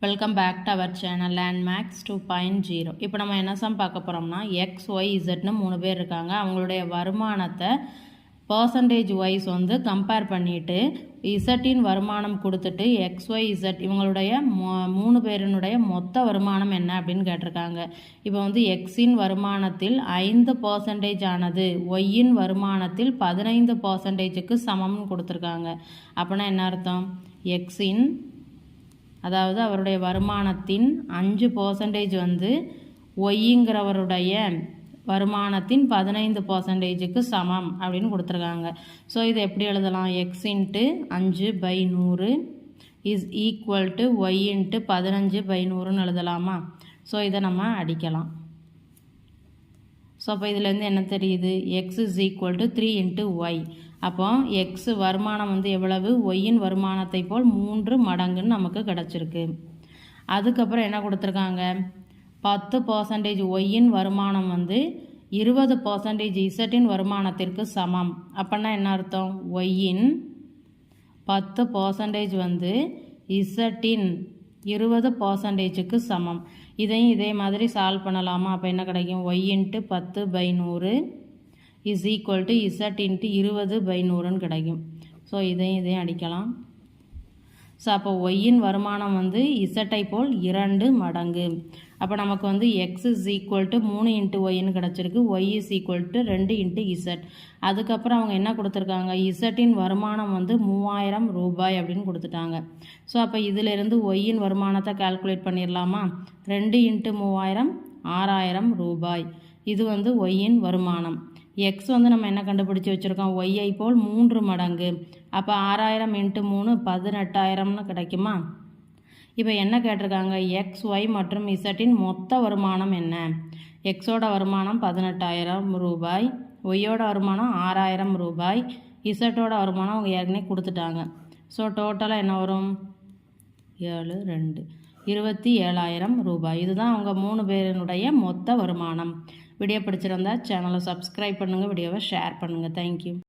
Welcome back to our channel Landmax 2.0. இப்போ நம்ம என்ன சம் பார்க்க போகிறோம்னா எக்ஸ் ஒய் இசட்னு 3 பேர் இருக்காங்க. அவங்களுடைய வருமானத்தை பர்சன்டேஜ் வைஸ் வந்து கம்பேர் பண்ணிவிட்டு இசட்டின் வருமானம் கொடுத்துட்டு எக்ஸ் ஒய் இசட் இவங்களுடைய 3 பேரினுடைய மொத்த வருமானம் என்ன அப்படின்னு கேட்டிருக்காங்க. இப்போ வந்து எக்ஸின் வருமானத்தில் 5% ஆனது ஒய்யின் வருமானத்தில் 15%க்கு சமம்னு கொடுத்துருக்காங்க. அப்படின்னா என்ன அர்த்தம்? எக்ஸின் அதாவது அவருடைய வருமானத்தின் 5% வந்து ஒய்ங்கிறவருடைய வருமானத்தின் 15%க்கு சமம் அப்படின்னு கொடுத்துருக்காங்க. ஸோ இது எப்படி எழுதலாம்? X into 5/100 is equal to y into 15/100ன்னு எழுதலாமா? ஸோ இதை நம்ம அடிக்கலாம். ஸோ அப்போ இதுலேருந்து என்ன தெரியுது? X is equal to 3 into y. அப்போ எக்ஸ் வருமானம் வந்து எவ்வளவு? ஒய்யின் வருமானத்தை போல் 3 மடங்குன்னு நமக்கு கிடச்சிருக்கு. அதுக்கப்புறம் என்ன கொடுத்துருக்காங்க? 10% ஒய்யின் வருமானம் வந்து 20% இசட்டின் வருமானத்திற்கு சமம். அப்படின்னா என்ன அர்த்தம்? ஒய்யின் 10% வந்து இசட்டின் 20%க்கு சமம். இதையும் இதே மாதிரி சால்வ் பண்ணலாமா? அப்போ என்ன கிடைக்கும்? Y into 10/100 is equal to z into 20/100ன்னு கிடைக்கும். ஸோ இதையும் அடிக்கலாம். ஸோ அப்போ ஒய்யின் வருமானம் வந்து இசட்டை போல் 2 மடங்கு. அப்போ நமக்கு வந்து x is equal to 3 into ஒய்ன்னு கிடச்சிருக்கு. Y is equal to 2 into z. அதுக்கப்புறம் அவங்க என்ன கொடுத்துருக்காங்க? இசட்டின் வருமானம் வந்து 3000 ரூபாய் அப்படின்னு கொடுத்துட்டாங்க. ஸோ அப்போ இதிலிருந்து ஒய்யின் வருமானத்தை கால்குலேட் பண்ணிடலாமா? 2 இன்ட்டு 3000 6000 ரூபாய். இது வந்து ஒய்யின் வருமானம். எக்ஸ் வந்து நம்ம என்ன கண்டுபிடிச்சி வச்சுருக்கோம்? ஒய்யை போல் 3 மடங்கு. அப்போ 6000 இன்ட்டு 3 18,000ன்னு கிடைக்குமா? இப்போ என்ன கேட்டிருக்காங்க? எக்ஸ் ஒய் மற்றும் இசட்டின் மொத்த வருமானம் என்ன? எக்ஸோட வருமானம் 18,000 ரூபாய், ஒய்யோட வருமானம் 6000 ரூபாய், இசட்டோட வருமானம் அவங்க ஏற்கனவே கொடுத்துட்டாங்க. ஸோ டோட்டலாக என்ன வரும்? 7 2 27,000 ரூபாய். இதுதான் அவங்க 3 பேரினுடைய மொத்த வருமானம். வீடியோ பிடிச்சிருந்தா சேனலை சப்ஸ்கிரைப் பண்ணுங்கள், வீடியோவை ஷேர் பண்ணுங்கள். தேங்க்யூ.